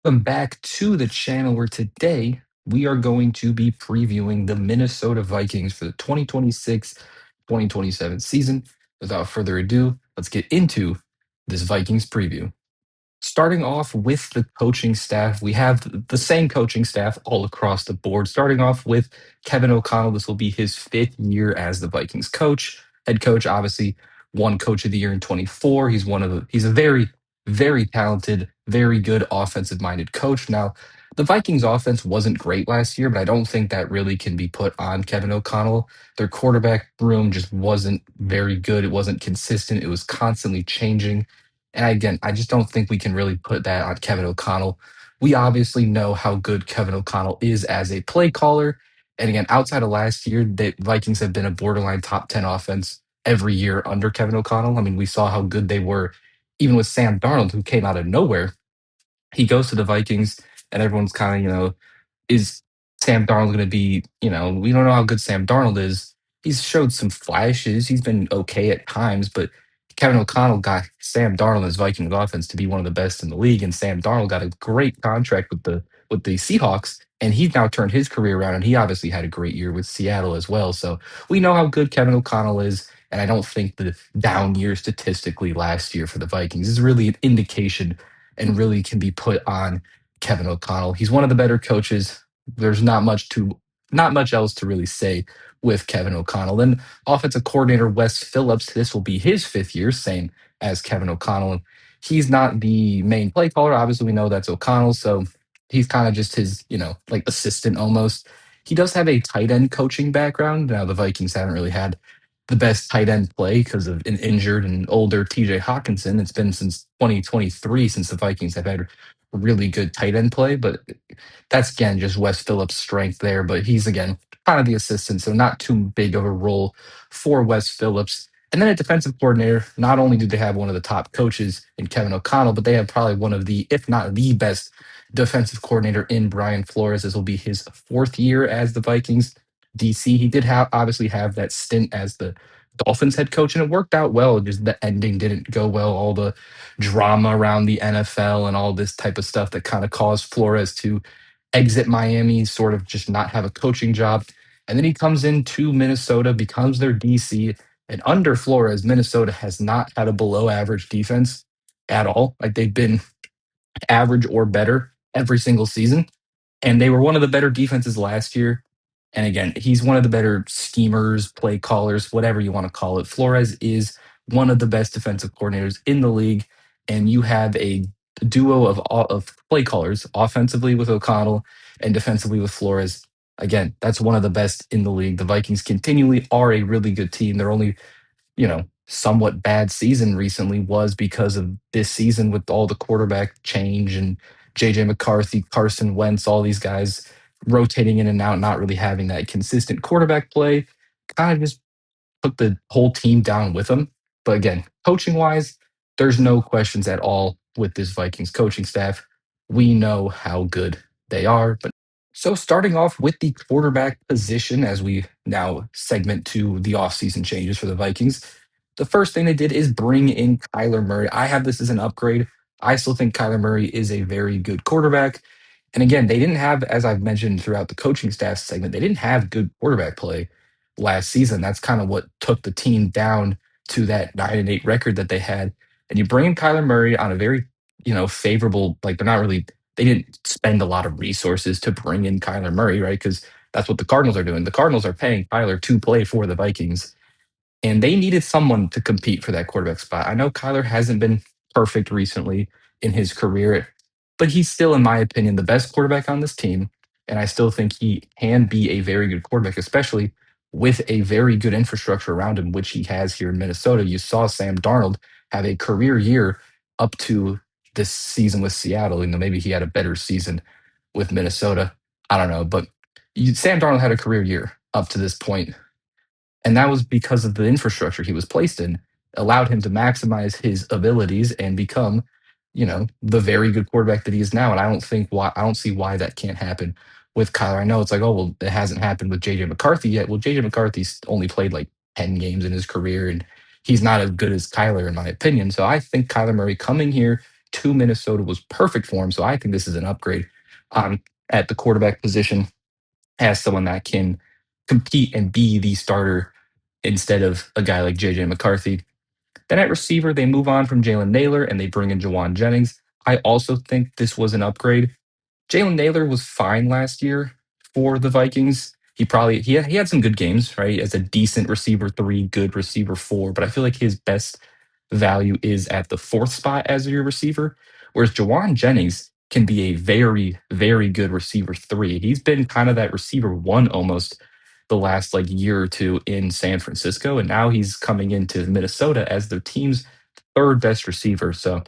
Welcome back to the channel where today we are going to be previewing the Minnesota Vikings for the 2026-2027 season. Without further ado, let's get into this Vikings preview. Starting off with the coaching staff, we have the same coaching staff all across the board. Starting off with Kevin O'Connell, this will be his fifth year as the Vikings coach. Head coach, obviously, won Coach of the Year in 24. He's a very, very talented, very good offensive-minded coach. Now, the Vikings offense wasn't great last year, but I don't think that really can be put on Kevin O'Connell. Their quarterback room just wasn't very good. It wasn't consistent. It was constantly changing. And again, I just don't think we can really put that on Kevin O'Connell. We obviously know how good Kevin O'Connell is as a play caller. And again, outside of last year, the Vikings have been a borderline top 10 offense every year under Kevin O'Connell. I mean, we saw how good they were even with Sam Darnold, who came out of nowhere. He goes to the Vikings, and everyone's kind of, is Sam Darnold going to be, we don't know how good Sam Darnold is. He's showed some flashes. He's been okay at times, but Kevin O'Connell got Sam Darnold and his Vikings offense to be one of the best in the league, and Sam Darnold got a great contract with the Seahawks, and he's now turned his career around, and he obviously had a great year with Seattle as well. So we know how good Kevin O'Connell is, and I don't think the down year statistically last year for the Vikings is really an indication and really can be put on Kevin O'Connell. He's one of the better coaches. There's not much else to really say with Kevin O'Connell. Then offensive coordinator Wes Phillips, this will be his fifth year, same as Kevin O'Connell. He's not the main play caller. Obviously, we know that's O'Connell, so he's kind of just his, like assistant almost. He does have a tight end coaching background. Now the Vikings haven't really had the best tight end play because of an injured and older TJ Hawkinson. It's been since 2023 since the Vikings have had really good tight end play, but that's again just Wes Phillips' strength there. But he's again kind of the assistant, so not too big of a role for Wes Phillips. And then at defensive coordinator, not only do they have one of the top coaches in Kevin O'Connell, but they have probably one of the, if not the best defensive coordinator in Brian Flores. This will be his fourth year as the Vikings DC. He did have obviously have that stint as the Dolphins head coach, and it worked out well. Just the ending didn't go well. All the drama around the NFL and all this type of stuff that kind of caused Flores to exit Miami, sort of just not have a coaching job. And then he comes into Minnesota, becomes their DC. And under Flores, Minnesota has not had a below average defense at all. Like they've been average or better every single season. And they were one of the better defenses last year. And again, he's one of the better schemers, play callers, whatever you want to call it. Flores is one of the best defensive coordinators in the league. And you have a duo of play callers, offensively with O'Connell and defensively with Flores. Again, that's one of the best in the league. The Vikings continually are a really good team. They're only somewhat bad season recently was because of this season with all the quarterback change and JJ McCarthy, Carson Wentz, all these guys rotating in and out, not really having that consistent quarterback play. Kind of just took the whole team down with them. But again, coaching wise, there's no questions at all with this Vikings coaching staff. We know how good they are. But so starting off with the quarterback position, as we now segment to the offseason changes for the Vikings, the first thing they did is bring in Kyler Murray. I have this as an upgrade. I still think Kyler Murray is a very good quarterback. And again, they didn't have, as I've mentioned throughout the coaching staff segment, they didn't have good quarterback play last season. That's kind of what took the team down to that 9-8 record that they had. And you bring in Kyler Murray on a very, favorable, like they didn't spend a lot of resources to bring in Kyler Murray, right? Because that's what the Cardinals are doing. The Cardinals are paying Kyler to play for the Vikings, and they needed someone to compete for that quarterback spot. I know Kyler hasn't been perfect recently in his career, but he's still, in my opinion, the best quarterback on this team. And I still think he can be a very good quarterback, especially with a very good infrastructure around him, which he has here in Minnesota. You saw Sam Darnold have a career year up to this season with Seattle. Maybe he had a better season with Minnesota. I don't know, but Sam Darnold had a career year up to this point, and that was because of the infrastructure he was placed in, allowed him to maximize his abilities and become, the very good quarterback that he is now. And I don't see why that can't happen with Kyler. I know it's like, oh, well, it hasn't happened with JJ McCarthy yet. Well, JJ McCarthy's only played like 10 games in his career, and he's not as good as Kyler, in my opinion. So I think Kyler Murray coming here to Minnesota was perfect for him. So I think this is an upgrade at the quarterback position as someone that can compete and be the starter instead of a guy like JJ McCarthy. Then at receiver, they move on from Jalen Naylor and they bring in Jawan Jennings. I also think this was an upgrade. Jalen Naylor was fine last year for the Vikings. He had some good games, right? As a decent receiver three, good receiver four, but I feel like his best value is at the fourth spot as your receiver. Whereas Jawan Jennings can be a very, very good receiver three. He's been kind of that receiver one almost the last like year or two in San Francisco, and now he's coming into Minnesota as their team's third best receiver. So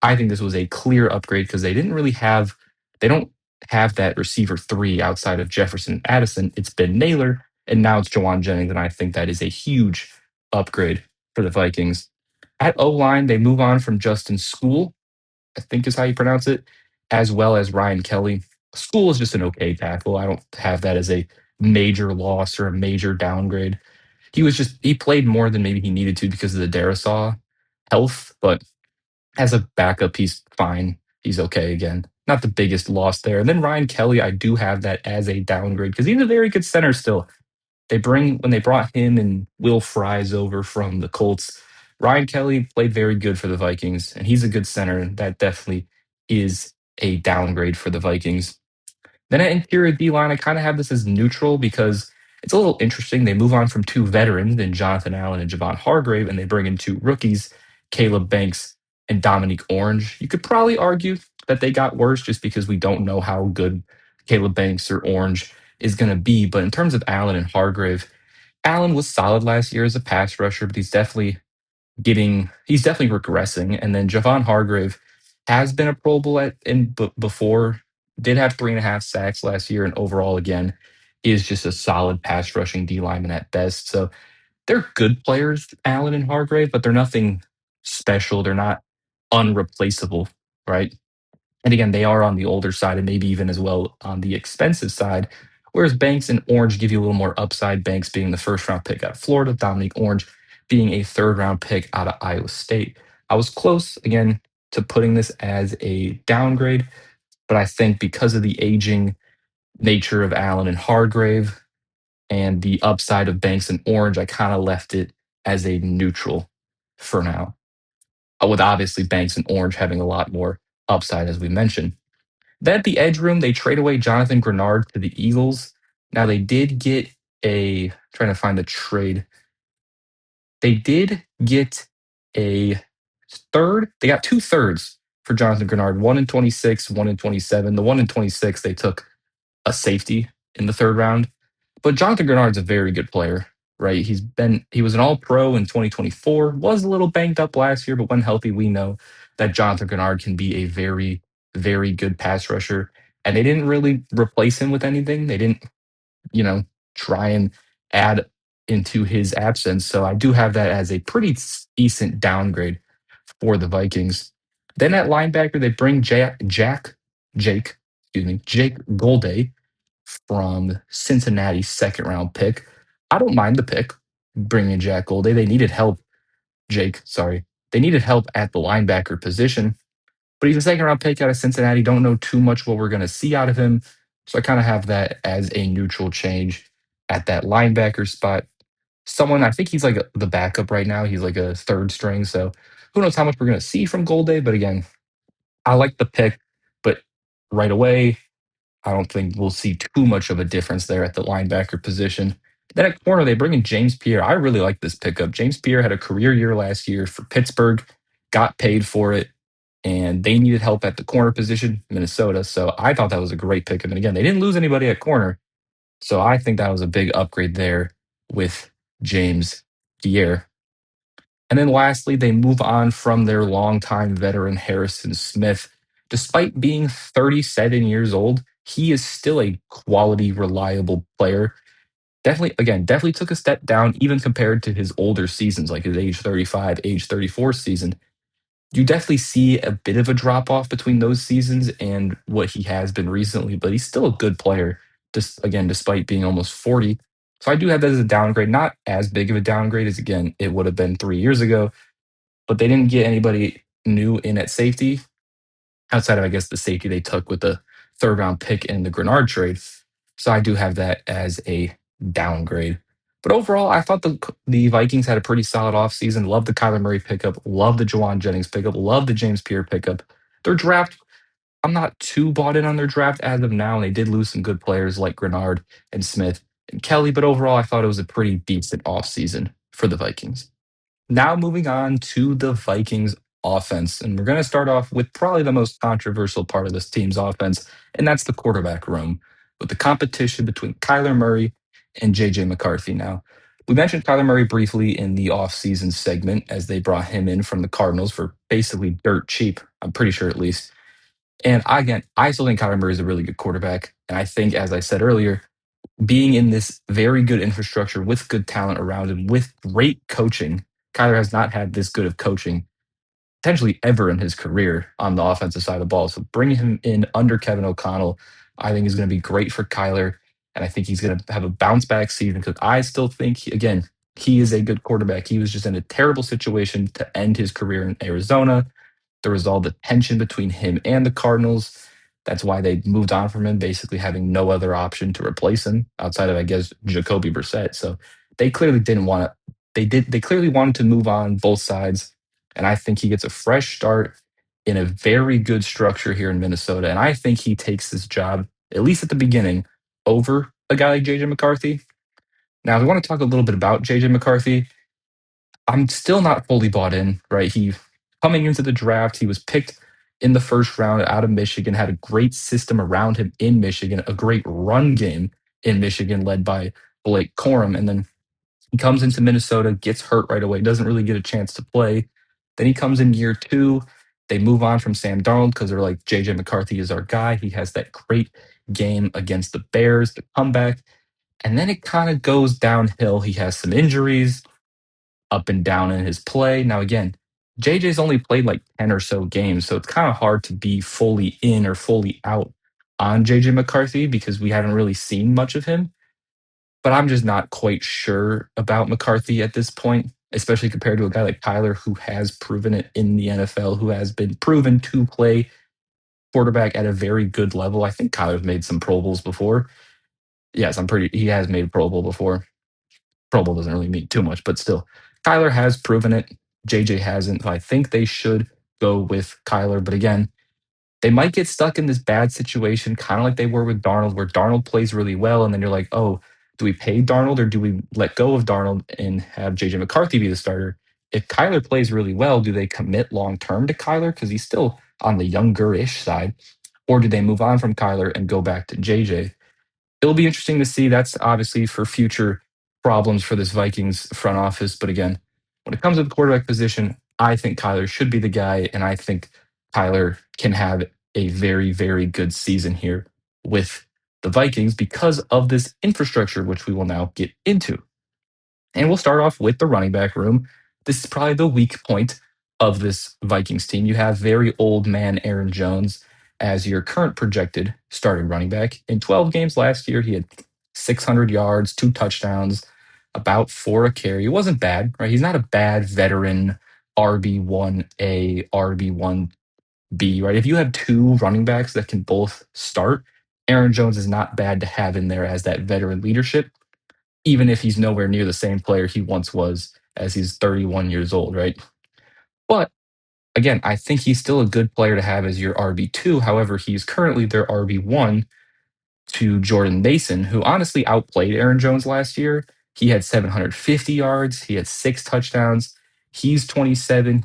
I think this was a clear upgrade because they don't have that receiver three outside of Jefferson and Addison. It's been Naylor, and now it's Jawan Jennings, and I think that is a huge upgrade for the Vikings. At O line, they move on from Justin School, I think is how you pronounce it, as well as Ryan Kelly. School is just an okay tackle. I don't have that as a major loss or a major downgrade. He played more than maybe he needed to because of the Darisaw health, but as a backup, he's fine. He's okay again. Not the biggest loss there. And then Ryan Kelly, I do have that as a downgrade because he's a very good center still. When they brought him and Will Fries over from the Colts, Ryan Kelly played very good for the Vikings, and he's a good center. And that definitely is a downgrade for the Vikings. Then at interior D line, I kind of have this as neutral because it's a little interesting. They move on from two veterans, then Jonathan Allen and Javon Hargrave, and they bring in two rookies, Caleb Banks and Dominique Orange. You could probably argue that they got worse just because we don't know how good Caleb Banks or Orange is going to be. But in terms of Allen and Hargrave, Allen was solid last year as a pass rusher, but he's definitely regressing. And then Javon Hargrave has been a Pro Bowl before, did have 3.5 sacks last year, and overall again is just a solid pass rushing D lineman at best. So they're good players, Allen and Hargrave, but they're nothing special. They're not unreplaceable, right? And again, they are on the older side and maybe even as well on the expensive side. Whereas Banks and Orange give you a little more upside. Banks being the first round pick out of Florida, Dominique Orange being a third round pick out of Iowa State. I was close again to putting this as a downgrade, but I think because of the aging nature of Allen and Hargrave and the upside of Banks and Orange, I kind of left it as a neutral for now. With obviously Banks and Orange having a lot more upside, as we mentioned. Then at the edge room, they trade away Jonathan Grenard to the Eagles. Now they did get trying to find the trade. They did get a third. They got two thirds for Jonathan Grenard, one in 26, one in 27. The one in 26, they took a safety in the third round. But Jonathan Grenard's a very good player, right? He was an all pro in 2024, was a little banged up last year, but when healthy, we know that Jonathan Grenard can be a very, very good pass rusher. And they didn't really replace him with anything. They didn't, you know, try and add into his absence. So I do have that as a pretty decent downgrade for the Vikings. Then at linebacker, they bring Jake Golday from Cincinnati, second round pick. I don't mind the pick, bringing Jack Golday. They needed help at the linebacker position, but he's a second round pick out of Cincinnati. Don't know too much what we're going to see out of him. So I kind of have that as a neutral change at that linebacker spot. I think he's like the backup right now. He's like a third string. So who knows how much we're going to see from Golday. But again, I like the pick, but right away, I don't think we'll see too much of a difference there at the linebacker position. Then at corner, they bring in James Pierre. I really like this pickup. James Pierre had a career year last year for Pittsburgh, got paid for it, and they needed help at the corner position, Minnesota. So I thought that was a great pickup. And again, they didn't lose anybody at corner. So I think that was a big upgrade there with James Pierre. And then lastly, they move on from their longtime veteran Harrison Smith. Despite being 37 years old, he is still a quality, reliable player. Definitely took a step down, even compared to his older seasons, like his age 35, age 34 season. You definitely see a bit of a drop off between those seasons and what he has been recently, but he's still a good player, despite being almost 40. So I do have that as a downgrade, not as big of a downgrade as, again, it would have been 3 years ago, but they didn't get anybody new in at safety. outside of, I guess, the safety they took with the third round pick in the Grenard trade. So I do have that as a downgrade. But overall, I thought the Vikings had a pretty solid offseason. Love the Kyler Murray pickup, love the Jawan Jennings pickup, love the James Pierre pickup. Their draft, I'm not too bought in on their draft as of now. And they did lose some good players like Grenard and Smith and Kelly. But overall, I thought it was a pretty decent offseason for the Vikings. Now moving on to the Vikings offense. And we're going to start off with probably the most controversial part of this team's offense, and that's the quarterback room, with the competition between Kyler Murray and JJ McCarthy. Now, we mentioned Kyler Murray briefly in the offseason segment as they brought him in from the Cardinals for basically dirt cheap, I'm pretty sure at least. And again, I still think Kyler Murray is a really good quarterback. And I think, as I said earlier, being in this very good infrastructure with good talent around him, with great coaching. Kyler has not had this good of coaching potentially ever in his career on the offensive side of the ball. So bringing him in under Kevin O'Connell, I think is going to be great for Kyler. And I think he's going to have a bounce back season because I still think, again, he is a good quarterback. He was just in a terrible situation to end his career in Arizona. There was all the tension between him and the Cardinals. That's why they moved on from him, basically having no other option to replace him outside of, I guess, Jacoby Brissett. So they clearly didn't want to. They clearly wanted to move on both sides, and I think he gets a fresh start in a very good structure here in Minnesota. And I think he takes this job at least at the beginning over a guy like JJ McCarthy. Now, we want to talk a little bit about JJ McCarthy. I'm still not fully bought in, right? He coming into the draft, he was picked in the first round out of Michigan, had a great system around him in Michigan, a great run game in Michigan led by Blake Corum. And then he comes into Minnesota, gets hurt right away, doesn't really get a chance to play. Then he comes in year two. They move on from Sam Darnold because they're like, JJ McCarthy is our guy. He has that great game against the Bears, the comeback. And then it kind of goes downhill. He has some injuries up and down in his play. Now, again, JJ's only played like 10 or so games, so it's kind of hard to be fully in or fully out on JJ McCarthy because we haven't really seen much of him. But I'm just not quite sure about McCarthy at this point, especially compared to a guy like Tyler who has proven it in the NFL, who has been proven to play quarterback at a very good level. I think Kyler's made some Pro Bowls before. Yes, he has made a Pro Bowl before. Pro Bowl doesn't really mean too much, but still, Kyler has proven it. JJ hasn't. So I think they should go with Kyler. But again, they might get stuck in this bad situation, kind of like they were with Darnold, where Darnold plays really well. And then you're like, oh, do we pay Darnold or do we let go of Darnold and have JJ McCarthy be the starter? If Kyler plays really well, do they commit long term to Kyler? Because he's still on the younger ish side. Or do they move on from Kyler and go back to JJ? It'll be interesting to see. That's obviously for future problems for this Vikings front office. But again, when it comes to the quarterback position, I think Kyler should be the guy, and I think Kyler can have a very, very good season here with the Vikings because of this infrastructure, which we will now get into. And we'll start off with the running back room. This is probably the weak point of this Vikings team. You have very old man Aaron Jones as your current projected starting running back. In 12 games last year, he had 600 yards, two touchdowns, about four a carry. It wasn't bad, right? He's not a bad veteran RB1A, RB1B, right? If you have two running backs that can both start, Aaron Jones is not bad to have in there as that veteran leadership even if he's nowhere near the same player he once was as he's 31 years old, right? But again, I think he's still a good player to have as your RB2. However, he's currently their RB1 to Jordan Mason, who honestly outplayed Aaron Jones last year. He had 750 yards, he had six touchdowns. He's 27,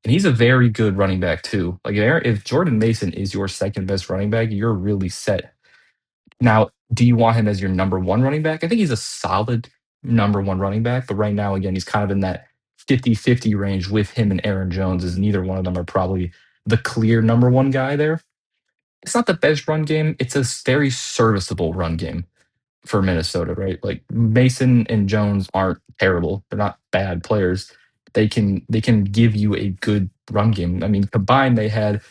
and he's a very good running back, too. Like, if Jordan Mason is your second best running back, you're really set. Now, do you want him as your number one running back? I think he's a solid number one running back, but right now, again, he's kind of in that 50-50 range with him and Aaron Jones, as neither one of them are probably the clear number one guy there. It's not the best run game. It's a very serviceable run game for Minnesota, right? Like Mason and Jones aren't terrible. They're not bad players. They can give you a good run game. I mean, combined they had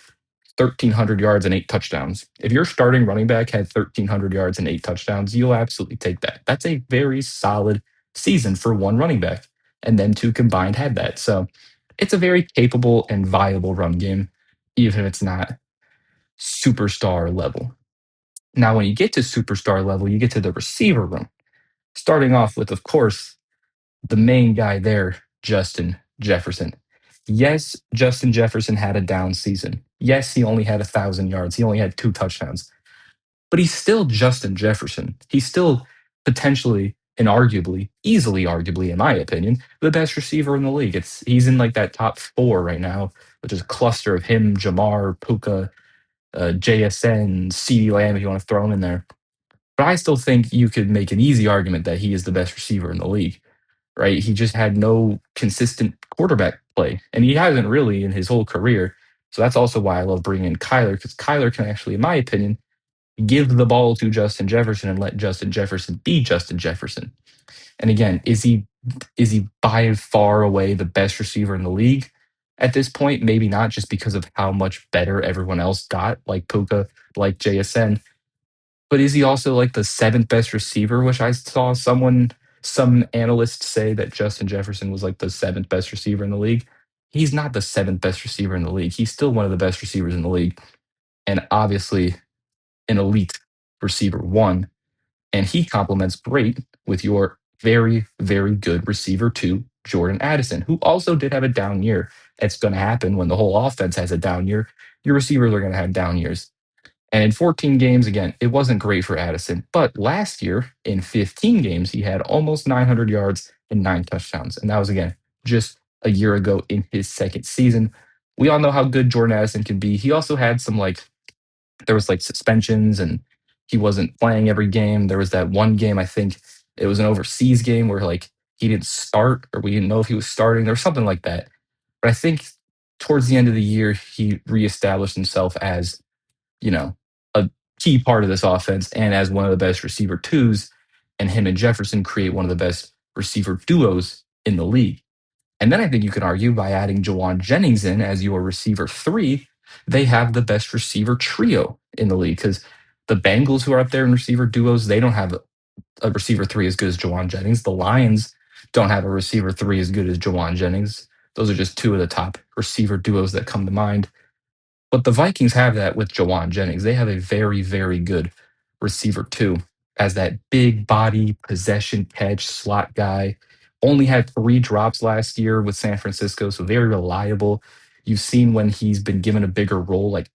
1,300 yards and eight touchdowns. If your starting running back had 1,300 yards and eight touchdowns, you'll absolutely take that. That's a very solid season for one running back. And then two combined had that. So it's a very capable and viable run game, even if it's not superstar level. Now, when you get to superstar level, you get to the receiver room, starting off with, of course, the main guy there, Justin Jefferson. Yes, Justin Jefferson had a down season. Yes, he only had 1,000 yards. He only had two touchdowns, but he's still Justin Jefferson. He's still potentially and arguably, easily arguably, in my opinion, the best receiver in the league. He's in like that top four right now, which is a cluster of him, Jamar, Puka, JSN, CeeDee Lamb, if you want to throw him in there. But I still think you could make an easy argument that he is the best receiver in the league, right? He just had no consistent quarterback play, and he hasn't really in his whole career. So that's also why I love bringing in Kyler, because Kyler can actually, in my opinion, give the ball to Justin Jefferson and let Justin Jefferson be Justin Jefferson. And again, is he by far away the best receiver in the league at this point? Maybe not, just because of how much better everyone else got, like Puka, like JSN. But is he also like the seventh best receiver? Which I saw some analysts say that Justin Jefferson was like the seventh best receiver in the league. He's not the seventh best receiver in the league. He's still one of the best receivers in the league, and obviously an elite receiver one. And he complements great with your very, very good receiver two, Jordan Addison, who also did have a down year. It's going to happen when the whole offense has a down year. Your receivers are going to have down years. And in 14 games, again, it wasn't great for Addison. But last year, in 15 games, he had almost 900 yards and nine touchdowns. And that was, again, just a year ago in his second season. We all know how good Jordan Addison can be. He also had some, like, there was like suspensions and he wasn't playing every game. There was that one game, I think it was an overseas game where like he didn't start or we didn't know if he was starting or something like that. But I think towards the end of the year, he reestablished himself as, you know, a key part of this offense and as one of the best receiver twos. And him and Jefferson create one of the best receiver duos in the league. And then I think you can argue by adding Jawan Jennings in as your receiver three, they have the best receiver trio in the league because the Bengals, who are up there in receiver duos, they don't have a receiver three as good as Jawan Jennings. The Lions don't have a receiver three as good as Jawan Jennings. Those are just two of the top receiver duos that come to mind. But the Vikings have that with Jawan Jennings. They have a very, very good receiver too, as that big body possession catch slot guy. Only had three drops last year with San Francisco, so very reliable. You've seen when he's been given a bigger role, like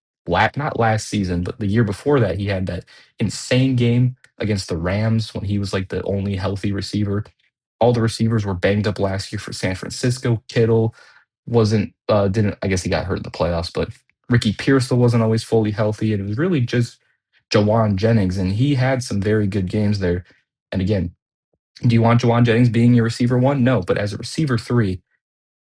not last season, but the year before that, he had that insane game against the Rams when he was like the only healthy receiver. All the receivers were banged up last year for San Francisco. Kittle wasn't didn't I guess he got hurt in the playoffs, but Ricky Pearsall wasn't always fully healthy, and it was really just Jawan Jennings, and he had some very good games there. And again, do you want Jawan Jennings being your receiver one? No, but as a receiver three,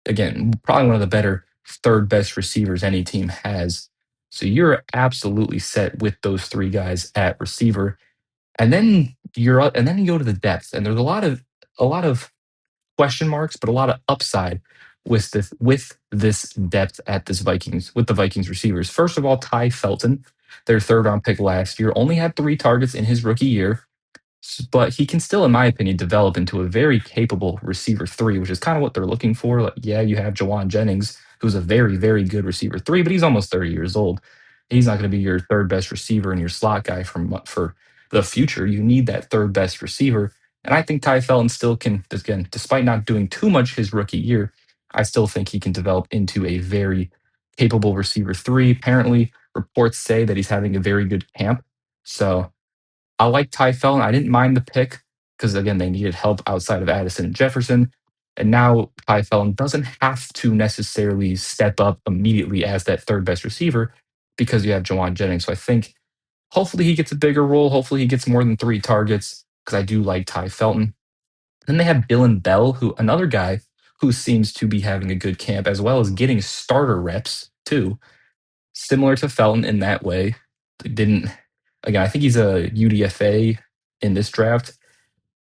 again, probably one of the better third best receivers any team has. So you're absolutely set with those three guys at receiver, and then and then you go to the depth, and there's a lot of question marks, but a lot of upside with this depth at this Vikings with the Vikings receivers. First of all, Ty Felton, their third round pick last year, only had 3 targets in his rookie year, but he can still, in my opinion, develop into a very capable receiver three, which is kind of what they're looking for. Like, yeah, you have Jawan Jennings, who's a very, very good receiver three, but he's almost 30 years old. He's not going to be your third best receiver and your slot guy for the future. You need that third best receiver. And I think Ty Felton still can, again, despite not doing too much his rookie year, I still think he can develop into a very capable receiver three. Apparently, reports say that he's having a very good camp. So I like Ty Felton. I didn't mind the pick because, again, they needed help outside of Addison and Jefferson. And now Ty Felton doesn't have to necessarily step up immediately as that third best receiver because you have Jawan Jennings. So I think hopefully he gets a bigger role. Hopefully he gets more than 3 targets because I do like Ty Felton. Then they have Dylan Bell, who another guy who seems to be having a good camp as well as getting starter reps too, similar to Felton in that way. Didn't again, I think he's a UDFA in this draft,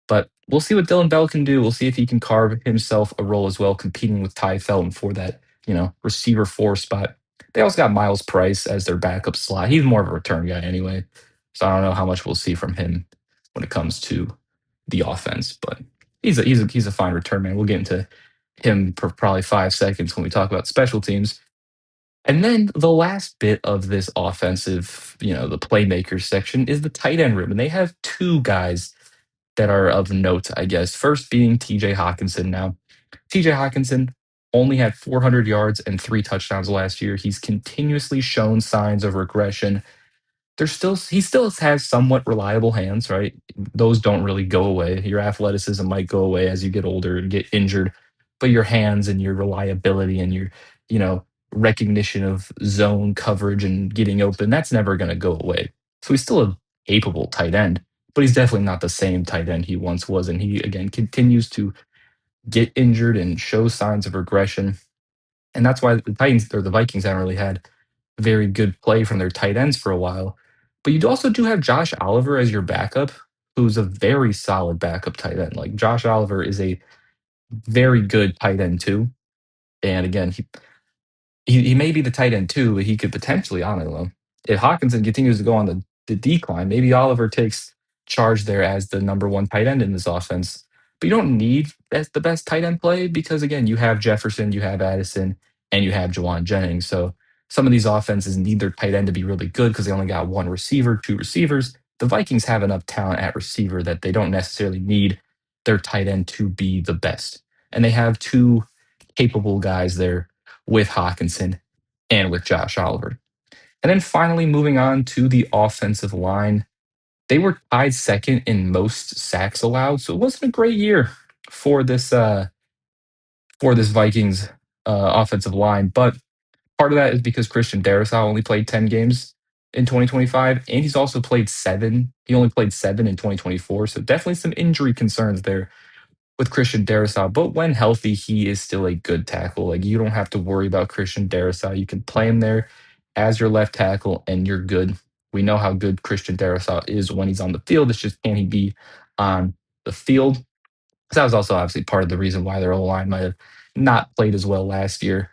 but we'll see what Dylan Bell can do. We'll see if he can carve himself a role as well, competing with Ty Felton for that, receiver four spot. They also got Miles Price as their backup slot. He's more of a return guy anyway, so I don't know how much we'll see from him when it comes to the offense. But he's a fine return man. We'll get into him for probably 5 seconds when we talk about special teams. And then the last bit of this offensive, the playmakers section is the tight end room. And they have two guys that are of note, I guess. First being TJ Hawkinson. Now, TJ Hawkinson only had 400 yards and three touchdowns last year. He's continuously shown signs of regression. He still has somewhat reliable hands, right? Those don't really go away. Your athleticism might go away as you get older and get injured, but your hands and your reliability and your, you know, recognition of zone coverage and getting open, that's never going to go away. So he's still a capable tight end, but he's definitely not the same tight end he once was. And he again continues to get injured and show signs of regression. And that's why the Titans or the Vikings haven't really had very good play from their tight ends for a while. But you also do have Josh Oliver as your backup, who's a very solid backup tight end. Like Josh Oliver is a very good tight end too. And again, he may be the tight end too, but he could potentially, I don't know. If Hawkinson continues to go on the decline, maybe Oliver takes charge there as the number one tight end in this offense. But you don't need the best tight end play because again, you have Jefferson, you have Addison, and you have Jawan Jennings. So some of these offenses need their tight end to be really good because they only got one receiver, two receivers. The Vikings have enough talent at receiver that they don't necessarily need their tight end to be the best. And they have two capable guys there with Hawkinson and with Josh Oliver. And then finally, moving on to the offensive line, they were tied second in most sacks allowed, so it wasn't a great year for this Vikings offensive line. But part of that is because Christian Darrisaw only played 10 games in 2025, and he's also played seven. He only played seven in 2024, so definitely some injury concerns there with Christian Darrisaw, but when healthy, he is still a good tackle. Like you don't have to worry about Christian Darrisaw. You can play him there as your left tackle, and you're good. We know how good Christian Darrisaw is when he's on the field. It's just can he be on the field? 'Cause that was also obviously part of the reason why their O line might have not played as well last year.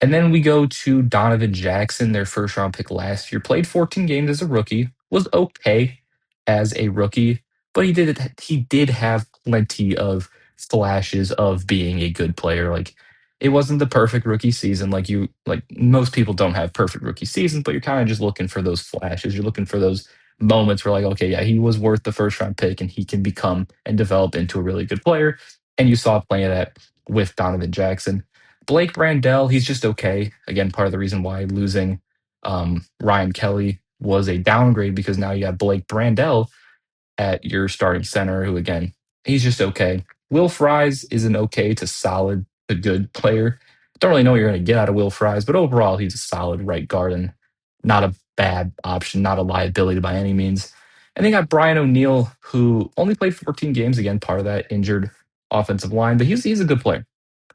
And then we go to Donovan Jackson, their first round pick last year. Played 14 games as a rookie, was okay as a rookie, but he did have plenty of flashes of being a good player. Like it wasn't the perfect rookie season. Like most people don't have perfect rookie seasons, but you're kind of just looking for those flashes. You're looking for those moments where like, okay, yeah, he was worth the first round pick and he can become and develop into a really good player. And you saw plenty of that with Donovan Jackson. Blake Brandell, he's just okay. Again, part of the reason why losing Ryan Kelly was a downgrade because now you have Blake Brandell at your starting center, who again, he's just okay. Will Fries is an okay to solid to good player. Don't really know what you're going to get out of Will Fries, but overall, he's a solid right guard and not a bad option, not a liability by any means. And they got Brian O'Neill, who only played 14 games, again, part of that injured offensive line, but he's a good player.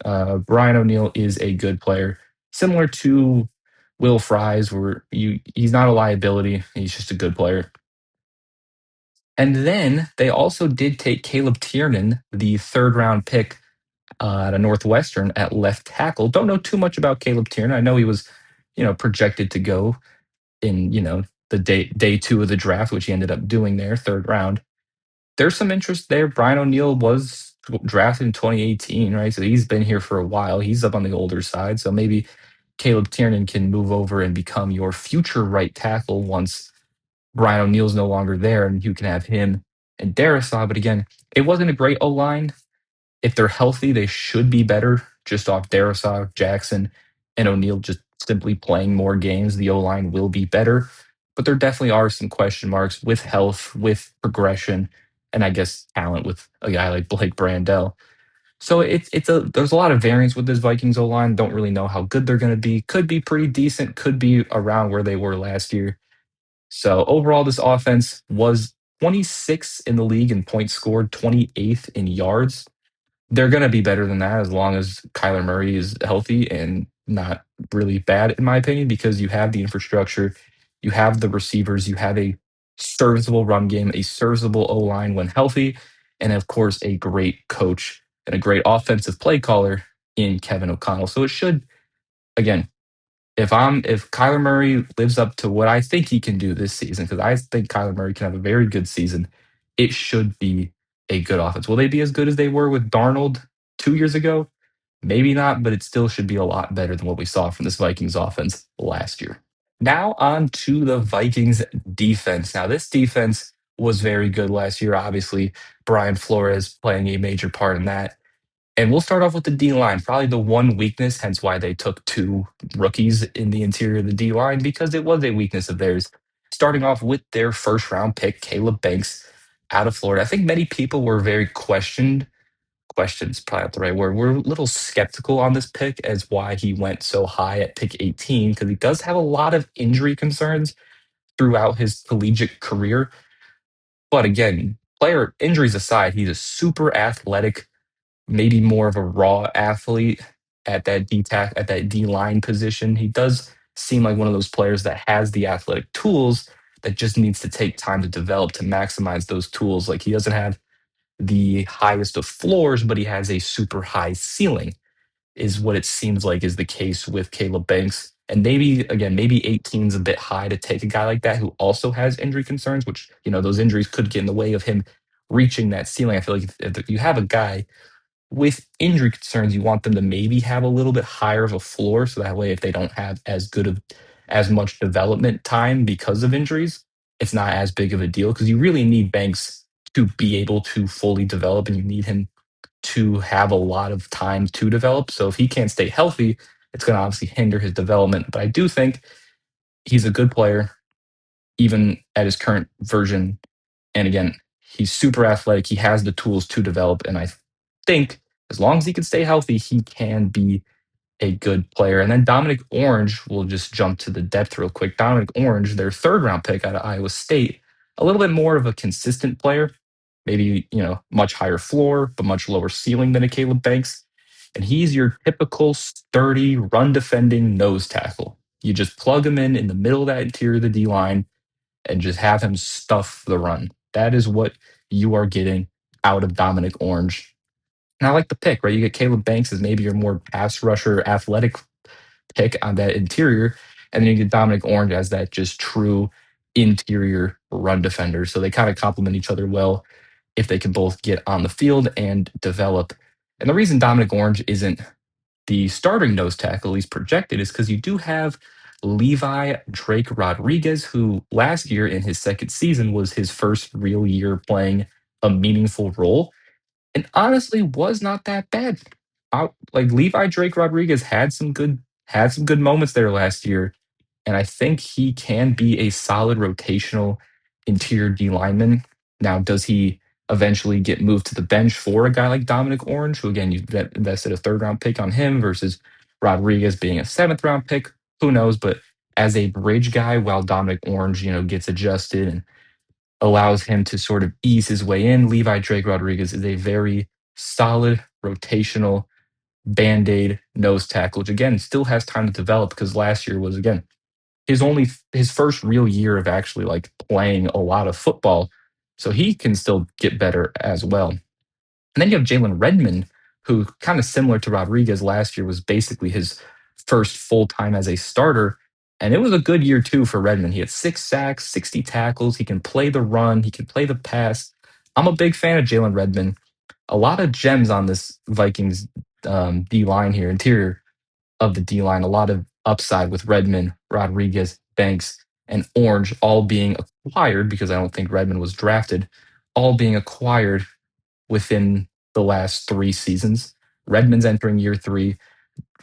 Brian O'Neill is a good player, similar to Will Fries, where he's not a liability, he's just a good player. And then they also did take Caleb Tiernan, the third round pick at a Northwestern at left tackle. Don't know too much about Caleb Tiernan. I know he was, projected to go in, the day two of the draft, which he ended up doing there, third round. There's some interest there. Brian O'Neill was drafted in 2018, right? So he's been here for a while. He's up on the older side. So maybe Caleb Tiernan can move over and become your future right tackle once Brian O'Neill's no longer there and you can have him and Darisaw. But again, it wasn't a great O line. If they're healthy, they should be better just off Darisaw, Jackson, and O'Neill just simply playing more games. The O line will be better. But there definitely are some question marks with health, with progression, and I guess talent with a guy like Blake Brandell. So there's a lot of variance with this Vikings O line. Don't really know how good they're going to be. Could be pretty decent. Could be around where they were last year. So overall, this offense was 26th in the league in points scored, 28th in yards. They're going to be better than that as long as Kyler Murray is healthy and not really bad, in my opinion, because you have the infrastructure, you have the receivers, you have a serviceable run game, a serviceable O line when healthy, and of course, a great coach and a great offensive play caller in Kevin O'Connell. So it should, again, if Kyler Murray lives up to what I think he can do this season, because I think Kyler Murray can have a very good season, it should be a good offense. Will they be as good as they were with Darnold 2 years ago? Maybe not, but it still should be a lot better than what we saw from this Vikings offense last year. Now on to the Vikings defense. Now this defense was very good last year. Obviously, Brian Flores playing a major part in that. And we'll start off with the D line. Probably the one weakness, hence why they took two rookies in the interior of the D line, because it was a weakness of theirs. Starting off with their first round pick, Caleb Banks out of Florida. I think many people were very questions, probably not the right word. We're a little skeptical on this pick as why he went so high at pick 18, because he does have a lot of injury concerns throughout his collegiate career. But again, player injuries aside, he's a super athletic, maybe more of a raw athlete at that D line position. He does seem like one of those players that has the athletic tools that just needs to take time to develop to maximize those tools. Like he doesn't have the highest of floors, but he has a super high ceiling, is what it seems like is the case with Caleb Banks. And maybe, again, maybe 18 is a bit high to take a guy like that who also has injury concerns, which, those injuries could get in the way of him reaching that ceiling. I feel like if you have a guy with injury concerns, you want them to maybe have a little bit higher of a floor. So that way, if they don't have as much development time because of injuries, it's not as big of a deal, because you really need Banks to be able to fully develop, and you need him to have a lot of time to develop. So if he can't stay healthy, it's going to obviously hinder his development. But I do think he's a good player, even at his current version. And again, he's super athletic. He has the tools to develop. And I think as long as he can stay healthy, he can be a good player. And then Dominic Orange, will just jump to the depth real quick. Dominic Orange, their third round pick out of Iowa State, a little bit more of a consistent player, maybe, much higher floor, but much lower ceiling than a Caleb Banks. And he's your typical sturdy, run defending nose tackle. You just plug him in the middle of that interior of the D line and just have him stuff the run. That is what you are getting out of Dominic Orange. And I like the pick, right? You get Caleb Banks as maybe your more pass rusher, athletic pick on that interior. And then you get Dominic Orange as that just true interior run defender. So they kind of complement each other well if they can both get on the field and develop. And the reason Dominic Orange isn't the starting nose tackle, at least projected, is because you do have Levi Drake Rodriguez, who last year in his second season was his first real year playing a meaningful role, and honestly was not that bad. Like Levi Drake Rodriguez had some good moments there last year, and I think he can be a solid rotational interior D lineman. Now, does he eventually get moved to the bench for a guy like Dominic Orange, who again you invested a third round pick on him versus Rodriguez being a seventh round pick? Who knows? But as a bridge guy, while Dominic Orange, gets adjusted and allows him to sort of ease his way in, Levi Drake Rodriguez is a very solid rotational band-aid nose tackle, which again still has time to develop, because last year was again his first real year of actually like playing a lot of football. So he can still get better as well. And then you have Jalen Redmond, who kind of similar to Rodriguez last year was basically his first full time as a starter. And it was a good year too for Redmond. He had 6 sacks, 60 tackles. He can play the run, he can play the pass. I'm a big fan of Jalen Redmond. A lot of gems on this Vikings D line here, interior of the D line, a lot of upside with Redmond, Rodriguez, Banks, and Orange all being acquired, because I don't think Redmond was drafted, all being acquired within the last 3 seasons. Redmond's entering year 3,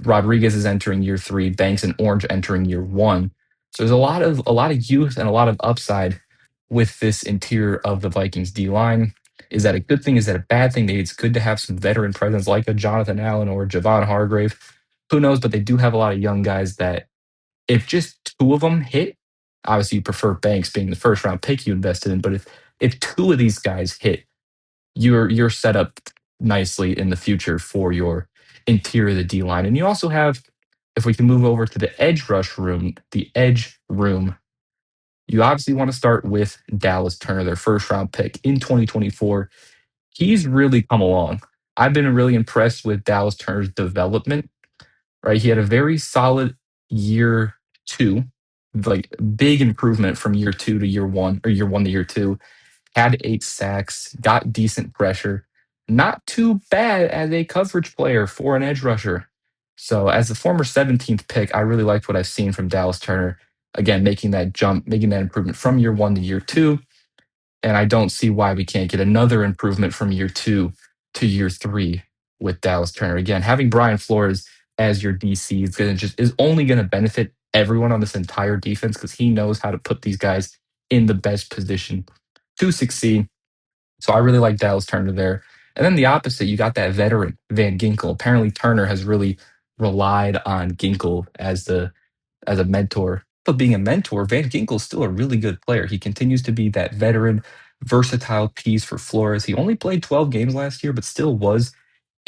Rodriguez is entering year 3, Banks and Orange entering year 1. So there's a lot of youth and a lot of upside with this interior of the Vikings D line. Is that a good thing? Is that a bad thing? Maybe it's good to have some veteran presence like a Jonathan Allen or Javon Hargrave. Who knows? But they do have a lot of young guys that, if just two of them hit, obviously you prefer Banks being the first round pick you invested in. But if two of these guys hit, you're set up nicely in the future for your interior of the D line. And you also have, if we can move over to the edge room, you obviously want to start with Dallas Turner, their first round pick in 2024. He's really come along. I've been really impressed with Dallas Turner's development, right? He had a very solid year 2, like big improvement from year 2 to year 1, or year 1 to year 2. Had 8 sacks, got decent pressure. not too bad as a coverage player for an edge rusher. So, as the former 17th pick, I really liked what I've seen from Dallas Turner. Again, making that jump, making that improvement from year one to year two. And I don't see why we can't get another improvement from year two to year three with Dallas Turner. Again, having Brian Flores as your DC is gonna just is only gonna benefit everyone on this entire defense because he knows how to put these guys in the best position to succeed. So I really like Dallas Turner there. And then the opposite, you got that veteran Van Ginkel. Apparently Turner has really relied on Ginkel as a mentor. But being a mentor, Van Ginkel is still a really good player. He continues to be that veteran, versatile piece for Flores. He only played 12 games last year, but still was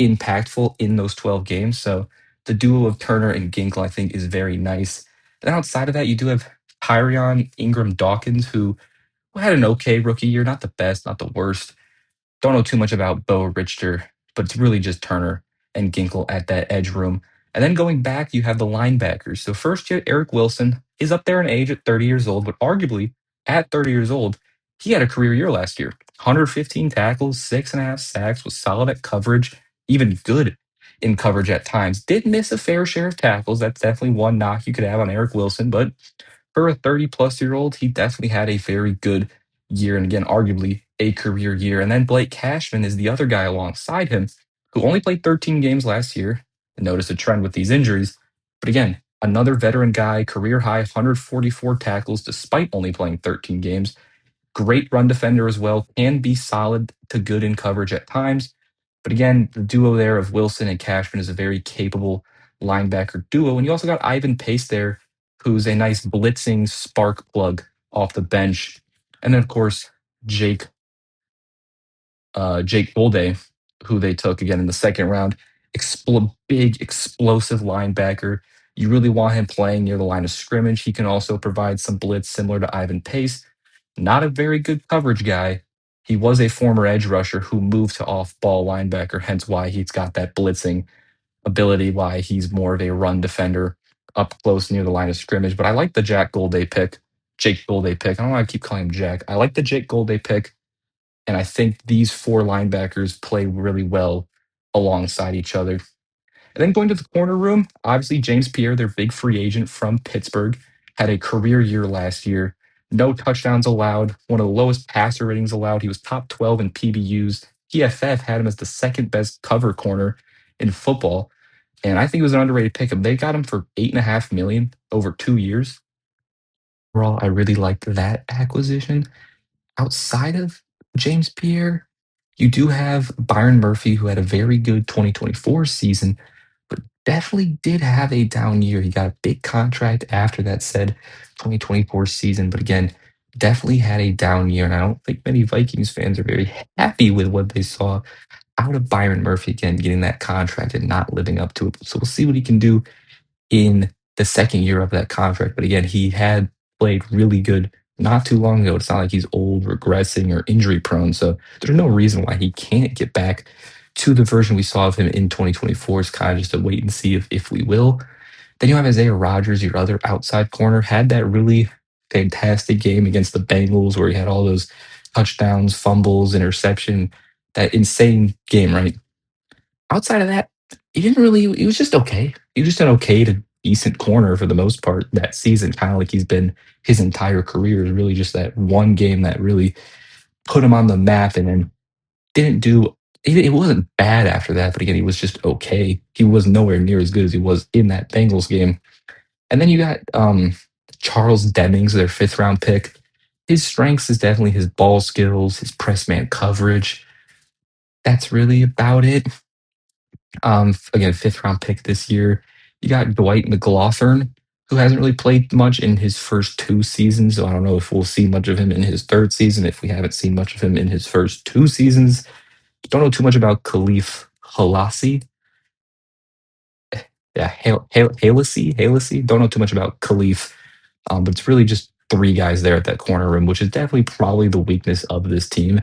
impactful in those 12 games. So the duo of Turner and Ginkel, I think, is very nice. And outside of that, you do have Tyrion Ingram Dawkins, who had an okay rookie year, not the best, not the worst. Don't know too much about Bo Richter, but it's really just Turner and Ginkel at that edge room. And then going back, you have the linebackers. So first, you have Eric Wilson is up there in age at 30 years old, but arguably at 30 years old, he had a career year last year. 115 tackles, 6.5 sacks, was solid at coverage, even good in coverage at times. Did miss a fair share of tackles. That's definitely one knock you could have on Eric Wilson, but for a 30-plus-year-old, he definitely had a very good year, and again, arguably a career year. And then Blake Cashman is the other guy alongside him who only played 13 games last year. And notice a trend with these injuries. But again, another veteran guy, career high 144 tackles despite only playing 13 games. Great run defender as well, can be solid to good in coverage at times. But again, the duo there of Wilson and Cashman is a very capable linebacker duo. And you also got Ivan Pace there, who's a nice blitzing spark plug off the bench. And then, of course, Jake Jake Bolday, who they took again in the second round. Big, explosive linebacker. You really want him playing near the line of scrimmage. He can also provide some blitz similar to Ivan Pace. Not a very good coverage guy. He was a former edge rusher who moved to off ball linebacker, hence why he's got that blitzing ability, why he's more of a run defender up close near the line of scrimmage. But I like the Jake Golday pick. I don't know why I keep calling him Jack. I like the Jake Golday pick. And I think these four linebackers play really well alongside each other. And then going to the corner room, obviously James Pierre, their big free agent from Pittsburgh, had a career year last year. No touchdowns allowed, one of the lowest passer ratings allowed. He was top 12 in PBUs. PFF had him as the second best cover corner in football. And I think it was an underrated pickup. They got him for 8.5 million over 2 years. Overall, I really liked that acquisition. Outside of James Pierre, you do have Byron Murphy, who had a very good 2024 season, but definitely did have a down year. He got a big contract after that said 2024 season, but again, definitely had a down year. And I don't think many Vikings fans are very happy with what they saw out of Byron Murphy again, getting that contract and not living up to it. So we'll see what he can do in the second year of that contract. But again, he had played really good not too long ago. It's not like he's old, regressing, or injury prone. So there's no reason why he can't get back to the version we saw of him in 2024. It's kind of just a wait and see if we will. Then you have Isaiah Rodgers, your other outside corner, had that really fantastic game against the Bengals where he had all those touchdowns, fumbles, interception, that insane game, right? Outside of that, he didn't really. He was just okay. He was just an okay to decent corner for the most part that season, kind of like he's been his entire career. Is really just that one game that really put him on the map, and then didn't do. It wasn't bad after that, but again, he was just okay. He was nowhere near as good as he was in that Bengals game. And then you got Charles Demmings, their fifth round pick. His strengths is definitely his ball skills, his press man coverage. That's really about it. Again, fifth round pick this year. You got Dwight McLaughlin, who hasn't really played much in his first two seasons. So I don't know if we'll see much of him in his third season, if we haven't seen much of him in his first two seasons. Don't know too much about Khalif Halasi. Yeah, Halasi. Don't know too much about Khalif, but it's really just three guys there at that corner room, which is definitely probably the weakness of this team.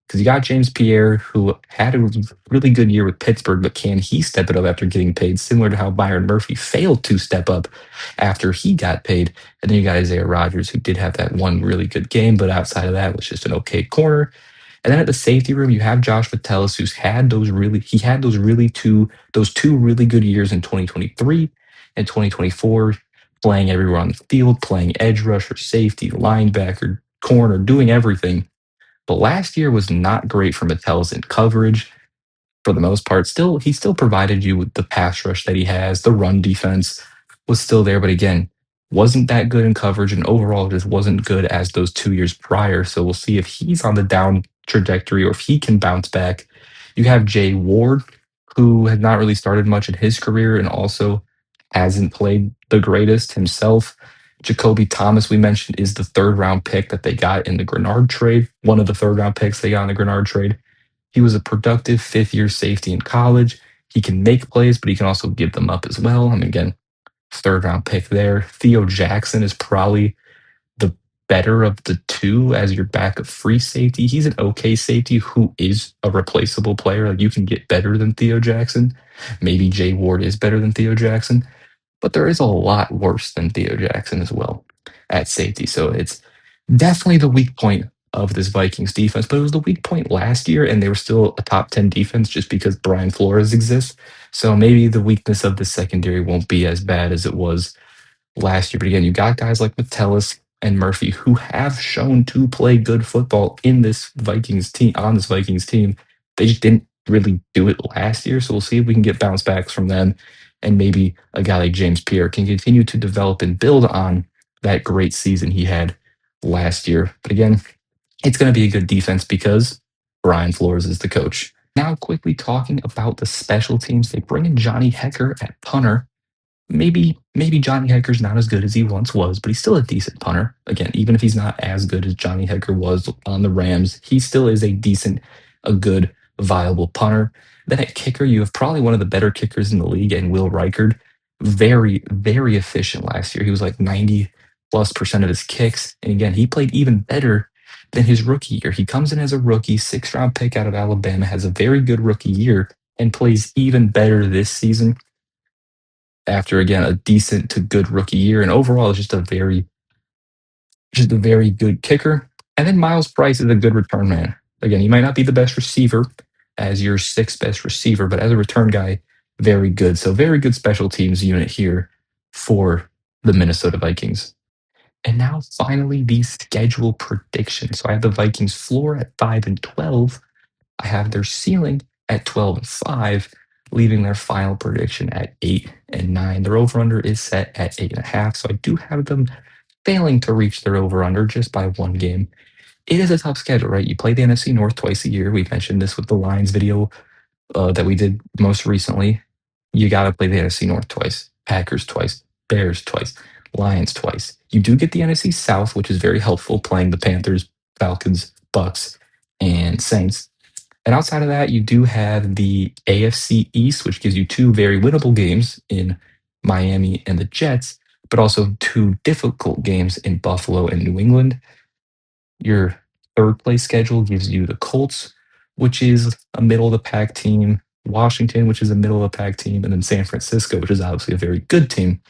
Because you got James Pierre, who had a really good year with Pittsburgh, but can he step it up after getting paid? Similar to how Byron Murphy failed to step up after he got paid. And then you got Isaiah Rodgers, who did have that one really good game, but outside of that was just an okay corner. And then at the safety room, you have Josh Metellus, who's had those two really good years in 2023 and 2024, playing everywhere on the field, playing edge rusher, safety, linebacker, corner, doing everything. But last year was not great for Metellus in coverage for the most part. Still, he still provided you with the pass rush that he has. The run defense was still there, but again, wasn't that good in coverage and overall just wasn't good as those 2 years prior. So we'll see if he's on the down trajectory or if he can bounce back. You have Jay Ward, who had not really started much in his career and also hasn't played the greatest himself. Jacoby Thomas, we mentioned, is the third round pick that they got in the Grenard trade, one of the third round picks they got in the Grenard trade. He was a productive fifth-year safety in college. He can make plays, but he can also give them up as well. I mean, again, third round pick there. Theo Jackson is probably the better of the two as your backup free safety. He's an okay safety who is a replaceable player. Like you can get better than Theo Jackson. Maybe Jay Ward is better than Theo Jackson, but there is a lot worse than Theo Jackson as well at safety. So it's definitely the weak point of this Vikings defense, but it was the weak point last year, and they were still a top 10 defense just because Brian Flores exists. So maybe the weakness of the secondary won't be as bad as it was last year. But again, you got guys like Metellus and Murphy who have shown to play good football in this Vikings team, on this Vikings team. They just didn't really do it last year. So we'll see if we can get bounce backs from them. And maybe a guy like James Pierre can continue to develop and build on that great season he had last year. But again, it's going to be a good defense because Brian Flores is the coach. Now, quickly talking about the special teams, they bring in Johnny Hecker at punter. Maybe Johnny Hecker's not as good as he once was, but he's still a decent punter. Again, even if he's not as good as Johnny Hecker was on the Rams, he still is a good, viable punter. Then at kicker, you have probably one of the better kickers in the league, and Will Reichard. Very, very efficient last year. He was like 90+% of his kicks. And again, he played even better than his rookie year. He comes in as a rookie, 6th round pick out of Alabama, has a very good rookie year, and plays even better this season after again a decent to good rookie year, and overall is just a very good kicker. And then Miles Price is a good return man. Again, he might not be the best receiver as your sixth best receiver, but as a return guy, very good. So very good special teams unit here for the Minnesota Vikings. And now finally the schedule prediction. So I have the Vikings floor at 5-12. I have their ceiling at 12-5, leaving their final prediction at 8-9. Their over-under is set at 8.5. So I do have them failing to reach their over-under just by one game. It is a tough schedule, right? You play the NFC North twice a year. We mentioned this with the Lions video that we did most recently. You got to play the NFC North twice, Packers twice, Bears twice, Lions twice. You do get the NFC South, which is very helpful, playing the Panthers, Falcons, Bucks, and Saints. And outside of that, you do have the AFC East, which gives you two very winnable games in Miami and the Jets, but also two difficult games in Buffalo and New England. Your third place schedule gives you the Colts, which is a middle of the pack team, Washington, which is a middle of the pack team, and then San Francisco, which is obviously a very good team.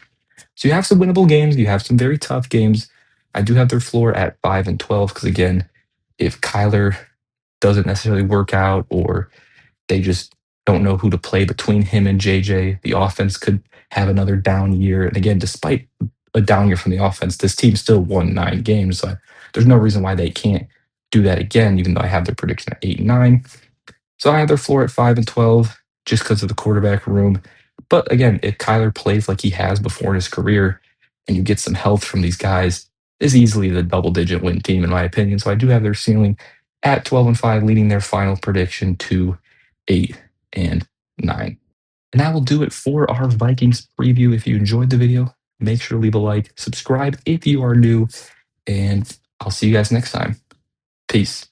So you have some winnable games, you have some very tough games. I do have their floor at 5-12 because again, if Kyler doesn't necessarily work out or they just don't know who to play between him and JJ. The offense could have another down year. And again, despite a down year from the offense, this team still won 9 games. So there's no reason why they can't do that again, even though I have their prediction at 8-9. So I have their floor at 5-12 just because of the quarterback room. But again, if Kyler plays like he has before in his career and you get some health from these guys, is easily the double-digit win team, in my opinion. So I do have their ceiling at 12-5, leading their final prediction to 8-9. And that will do it for our Vikings preview. If you enjoyed the video, make sure to leave a like, subscribe if you are new, and I'll see you guys next time. Peace.